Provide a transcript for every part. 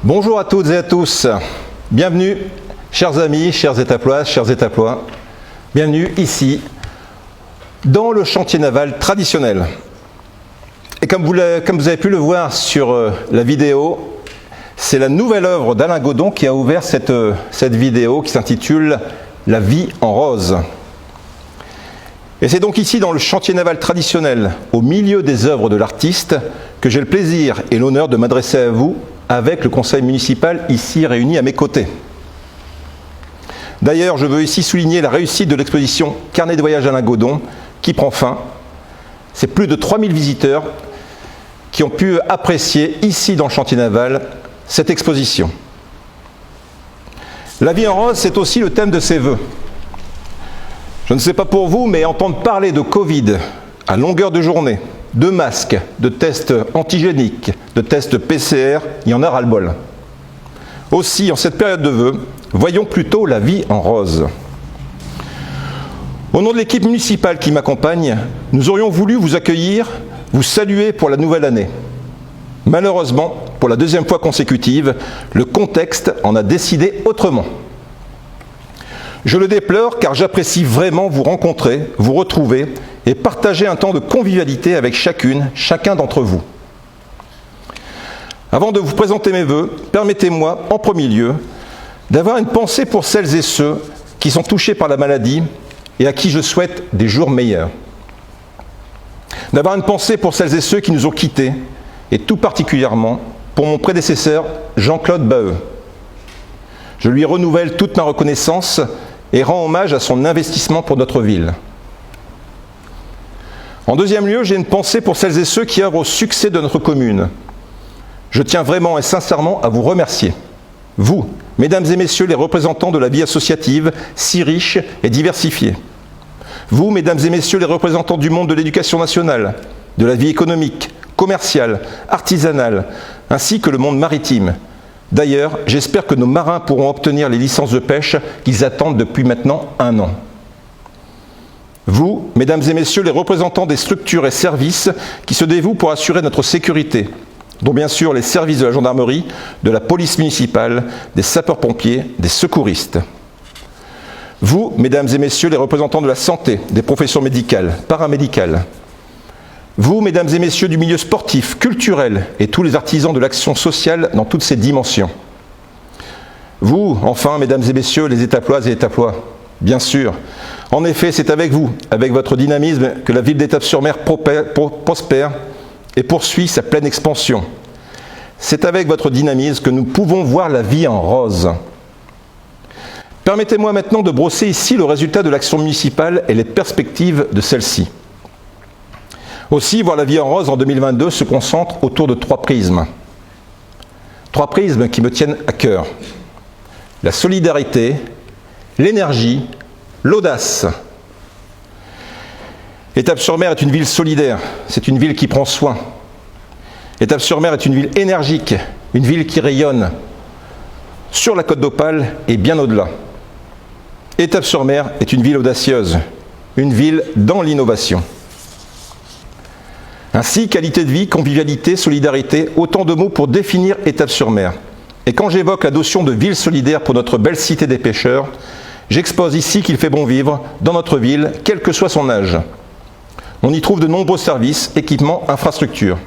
Bonjour à toutes et à tous, bienvenue chers amis, chères étaploises, chers étaplois, bienvenue ici dans le chantier naval traditionnel. Et comme vous avez pu le voir sur la vidéo, c'est la nouvelle œuvre d'Alain Godon qui a ouvert cette vidéo qui s'intitule « La vie en rose ». Et c'est donc ici dans le chantier naval traditionnel, au milieu des œuvres de l'artiste, que j'ai le plaisir et l'honneur de m'adresser à vous avec le conseil municipal ici réuni à mes côtés. D'ailleurs, je veux ici souligner la réussite de l'exposition Carnet de voyage Alain Godon qui prend fin. C'est plus de 3000 visiteurs qui ont pu apprécier ici dans le chantier naval cette exposition. La vie en rose, c'est aussi le thème de ses vœux. Je ne sais pas pour vous, mais entendre parler de Covid à longueur de journée, de masques, de tests antigéniques, de tests PCR, il y en a ras-le-bol. Aussi, en cette période de vœux, voyons plutôt la vie en rose. Au nom de l'équipe municipale qui m'accompagne, nous aurions voulu vous accueillir, vous saluer pour la nouvelle année. Malheureusement, pour la deuxième fois consécutive, le contexte en a décidé autrement. Je le déplore car j'apprécie vraiment vous rencontrer, vous retrouver et partager un temps de convivialité avec chacun d'entre vous. Avant de vous présenter mes vœux, permettez-moi en premier lieu d'avoir une pensée pour celles et ceux qui sont touchés par la maladie et à qui je souhaite des jours meilleurs. D'avoir une pensée pour celles et ceux qui nous ont quittés et tout particulièrement pour mon prédécesseur Jean-Claude Baheux. Je lui renouvelle toute ma reconnaissance et rends hommage à son investissement pour notre ville. En deuxième lieu, j'ai une pensée pour celles et ceux qui œuvrent au succès de notre commune. Je tiens vraiment et sincèrement à vous remercier. Vous, mesdames et messieurs les représentants de la vie associative, si riche et diversifiée. Vous, mesdames et messieurs les représentants du monde de l'éducation nationale, de la vie économique, commerciale, artisanale, ainsi que le monde maritime. D'ailleurs, j'espère que nos marins pourront obtenir les licences de pêche qu'ils attendent depuis maintenant 1 an. Vous, mesdames et messieurs les représentants des structures et services qui se dévouent pour assurer notre sécurité, dont bien sûr les services de la gendarmerie, de la police municipale, des sapeurs-pompiers, des secouristes. Vous, mesdames et messieurs les représentants de la santé, des professions médicales, paramédicales. Vous, mesdames et messieurs du milieu sportif, culturel et tous les artisans de l'action sociale dans toutes ses dimensions. Vous, enfin, mesdames et messieurs les étaploises et étaplois, bien sûr. En effet, c'est avec vous, avec votre dynamisme, que la ville d'Étapes-sur-Mer prospère et poursuit sa pleine expansion. C'est avec votre dynamisme que nous pouvons voir la vie en rose. Permettez-moi maintenant de brosser ici le résultat de l'action municipale et les perspectives de celle-ci. Aussi, voir la vie en rose en 2022 se concentre autour de 3 prismes. 3 prismes qui me tiennent à cœur. La solidarité, l'énergie, l'audace. Étapes-sur-Mer est une ville solidaire, c'est une ville qui prend soin. Étapes-sur-Mer est une ville énergique, une ville qui rayonne sur la Côte d'Opale et bien au-delà. Étapes-sur-Mer est une ville audacieuse, une ville dans l'innovation. Ainsi, qualité de vie, convivialité, solidarité, autant de mots pour définir Étapes-sur-Mer. Et quand j'évoque la notion de ville solidaire pour notre belle cité des pêcheurs, j'expose ici qu'il fait bon vivre dans notre ville, quel que soit son âge. On y trouve de nombreux services, équipements, infrastructures.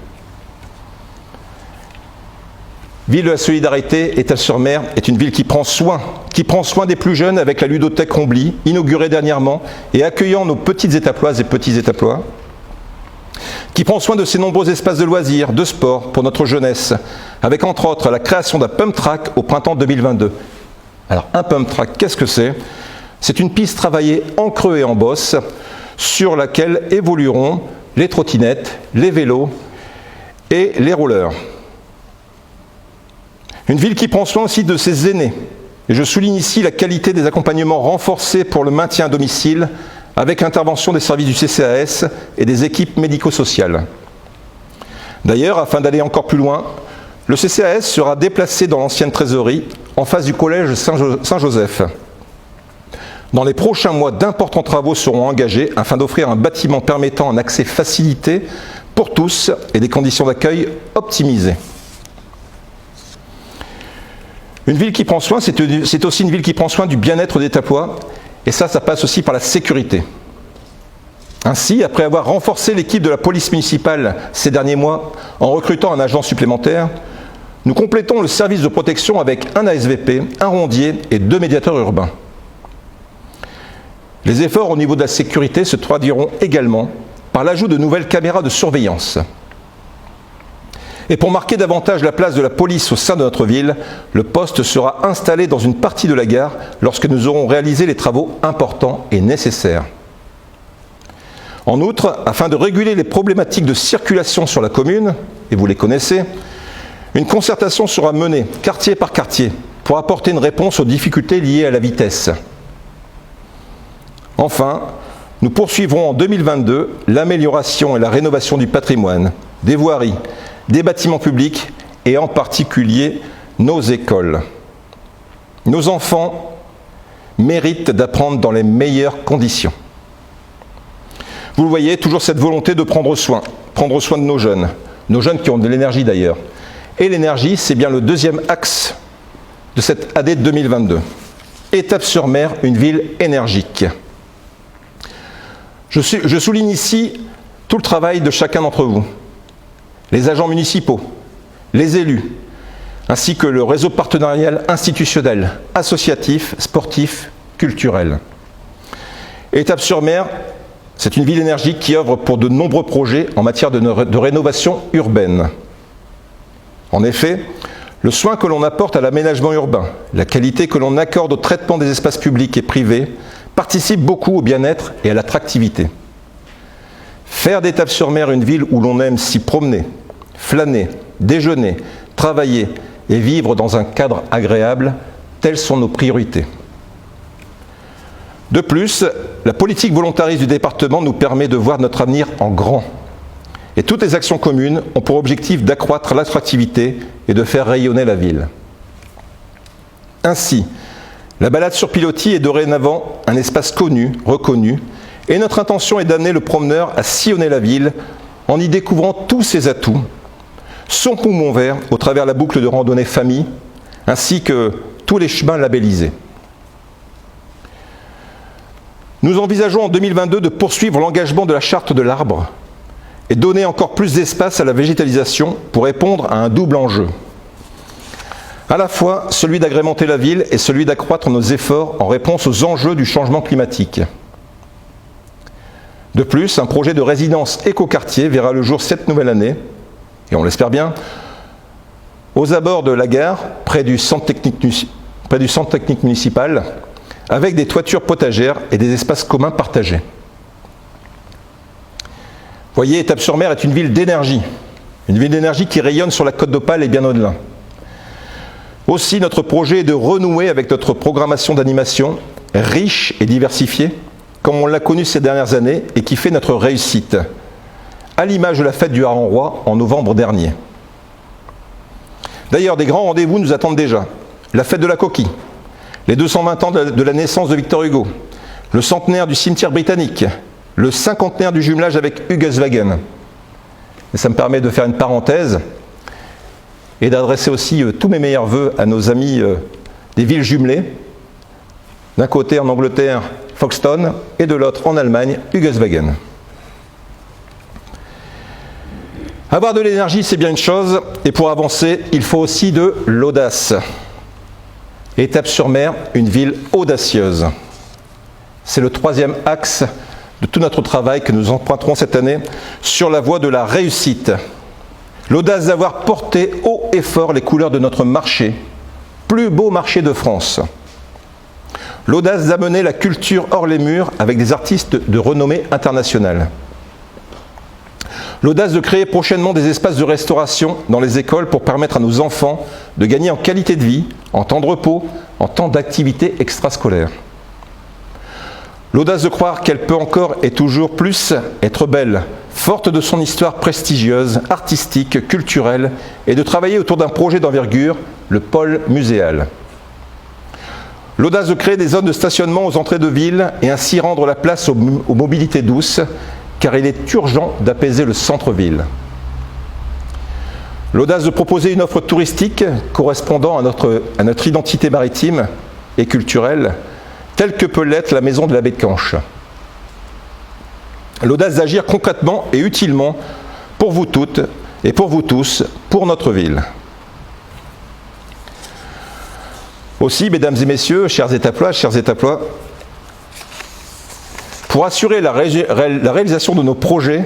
Ville de la solidarité, Étapes-sur-Mer est une ville qui prend soin des plus jeunes avec la ludothèque Rombly, inaugurée dernièrement et accueillant nos petites étaploises et petits étaplois, qui prend soin de ses nombreux espaces de loisirs, de sport pour notre jeunesse, avec entre autres la création d'un pump track au printemps 2022. Alors un pump track, qu'est-ce que c'est ? C'est une piste travaillée en creux et en bosse sur laquelle évolueront les trottinettes, les vélos et les rollers. Une ville qui prend soin aussi de ses aînés. Et je souligne ici la qualité des accompagnements renforcés pour le maintien à domicile avec l'intervention des services du CCAS et des équipes médico-sociales. D'ailleurs, afin d'aller encore plus loin, le CCAS sera déplacé dans l'ancienne trésorerie en face du collège Saint-Joseph. Dans les prochains mois, d'importants travaux seront engagés afin d'offrir un bâtiment permettant un accès facilité pour tous et des conditions d'accueil optimisées. Une ville qui prend soin, c'est aussi une ville qui prend soin du bien-être des Tapois, et ça passe aussi par la sécurité. Ainsi, après avoir renforcé l'équipe de la police municipale ces derniers mois en recrutant un agent supplémentaire, nous complétons le service de protection avec un ASVP, un rondier et 2 médiateurs urbains. Les efforts au niveau de la sécurité se traduiront également par l'ajout de nouvelles caméras de surveillance. Et pour marquer davantage la place de la police au sein de notre ville, le poste sera installé dans une partie de la gare lorsque nous aurons réalisé les travaux importants et nécessaires. En outre, afin de réguler les problématiques de circulation sur la commune, et vous les connaissez, une concertation sera menée quartier par quartier pour apporter une réponse aux difficultés liées à la vitesse. Enfin, nous poursuivrons en 2022 l'amélioration et la rénovation du patrimoine, des voiries, des bâtiments publics et en particulier nos écoles. Nos enfants méritent d'apprendre dans les meilleures conditions. Vous le voyez, toujours cette volonté de prendre soin de nos jeunes qui ont de l'énergie d'ailleurs. Et l'énergie, c'est bien le deuxième axe de cette année 2022. Étape-sur-Mer, une ville énergique. Je souligne ici tout le travail de chacun d'entre vous, les agents municipaux, les élus, ainsi que le réseau partenarial institutionnel, associatif, sportif, culturel. Étape-sur-Mer, c'est une ville énergique qui œuvre pour de nombreux projets en matière de rénovation urbaine. En effet, le soin que l'on apporte à l'aménagement urbain, la qualité que l'on accorde au traitement des espaces publics et privés, participe beaucoup au bien-être et à l'attractivité. Faire d'Étape-sur-Mer une ville où l'on aime s'y promener, flâner, déjeuner, travailler et vivre dans un cadre agréable, telles sont nos priorités. De plus, la politique volontariste du département nous permet de voir notre avenir en grand. Et toutes les actions communes ont pour objectif d'accroître l'attractivité et de faire rayonner la ville. Ainsi, la balade sur pilotis est dorénavant un espace connu, reconnu, et notre intention est d'amener le promeneur à sillonner la ville en y découvrant tous ses atouts, son poumon vert au travers la boucle de randonnée famille, ainsi que tous les chemins labellisés. Nous envisageons en 2022 de poursuivre l'engagement de la charte de l'arbre et donner encore plus d'espace à la végétalisation pour répondre à un double enjeu. À la fois celui d'agrémenter la ville et celui d'accroître nos efforts en réponse aux enjeux du changement climatique. De plus, un projet de résidence écoquartier verra le jour cette nouvelle année, et on l'espère bien, aux abords de la gare, près du centre technique municipal, avec des toitures potagères et des espaces communs partagés. Voyez, Étape-sur-Mer est une ville d'énergie qui rayonne sur la Côte d'Opale et bien au-delà. Aussi, notre projet est de renouer avec notre programmation d'animation, riche et diversifiée, comme on l'a connue ces dernières années et qui fait notre réussite, à l'image de la fête du Hareng-Roi en novembre dernier. D'ailleurs, des grands rendez-vous nous attendent déjà. La fête de la coquille, les 220 ans de la naissance de Victor Hugo, le centenaire du cimetière britannique, le 50aire du jumelage avec Hugueswagen. Et ça me permet de faire une parenthèse et d'adresser aussi tous mes meilleurs vœux à nos amis des villes jumelées. D'un côté en Angleterre, Folkestone, et de l'autre en Allemagne, Hugueswagen. Avoir de l'énergie, c'est bien une chose, et pour avancer, il faut aussi de l'audace. Étape-sur-Mer, une ville audacieuse. C'est le troisième axe de tout notre travail que nous emprunterons cette année sur la voie de la réussite. L'audace d'avoir porté haut et fort les couleurs de notre marché, plus beau marché de France. L'audace d'amener la culture hors les murs avec des artistes de renommée internationale. L'audace de créer prochainement des espaces de restauration dans les écoles pour permettre à nos enfants de gagner en qualité de vie, en temps de repos, en temps d'activité extrascolaire. L'audace de croire qu'elle peut encore et toujours plus être belle, forte de son histoire prestigieuse, artistique, culturelle, et de travailler autour d'un projet d'envergure, le pôle muséal. L'audace de créer des zones de stationnement aux entrées de ville et ainsi rendre la place aux mobilités douces, car il est urgent d'apaiser le centre-ville. L'audace de proposer une offre touristique correspondant à notre identité maritime et culturelle, telle que peut l'être la maison de la baie de Canche. L'audace d'agir concrètement et utilement pour vous toutes et pour vous tous, pour notre ville. Aussi, mesdames et messieurs, chers étaplois, pour assurer la réalisation de nos projets,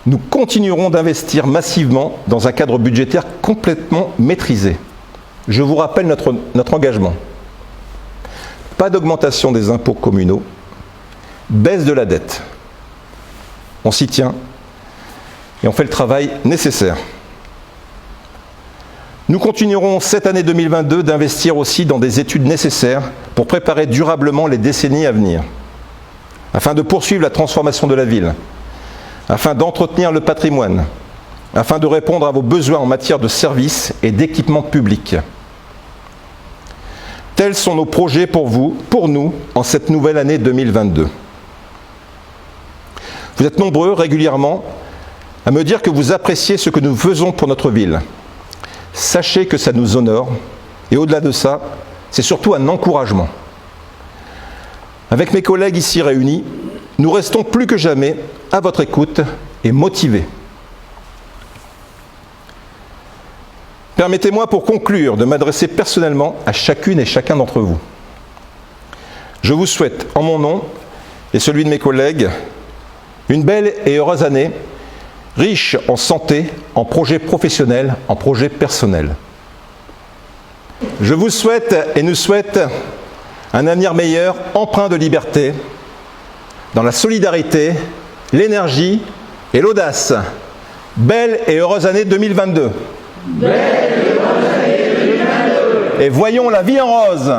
nous continuerons d'investir massivement dans un cadre budgétaire complètement maîtrisé. Je vous rappelle notre engagement. Pas d'augmentation des impôts communaux, baisse de la dette. On s'y tient et on fait le travail nécessaire. Nous continuerons cette année 2022 d'investir aussi dans des études nécessaires pour préparer durablement les décennies à venir, afin de poursuivre la transformation de la ville, afin d'entretenir le patrimoine, afin de répondre à vos besoins en matière de services et d'équipements publics. Tels sont nos projets pour vous, pour nous, en cette nouvelle année 2022. Vous êtes nombreux régulièrement à me dire que vous appréciez ce que nous faisons pour notre ville. Sachez que ça nous honore, et au-delà de ça, c'est surtout un encouragement. Avec mes collègues ici réunis, nous restons plus que jamais à votre écoute et motivés. Permettez-moi pour conclure de m'adresser personnellement à chacune et chacun d'entre vous. Je vous souhaite, en mon nom et celui de mes collègues, une belle et heureuse année, riche en santé, en projets professionnels, en projets personnels. Je vous souhaite et nous souhaite un avenir meilleur, empreint de liberté, dans la solidarité, l'énergie et l'audace. Belle et heureuse année 2022. Belle et heureuse année 2022. Et voyons la vie en rose.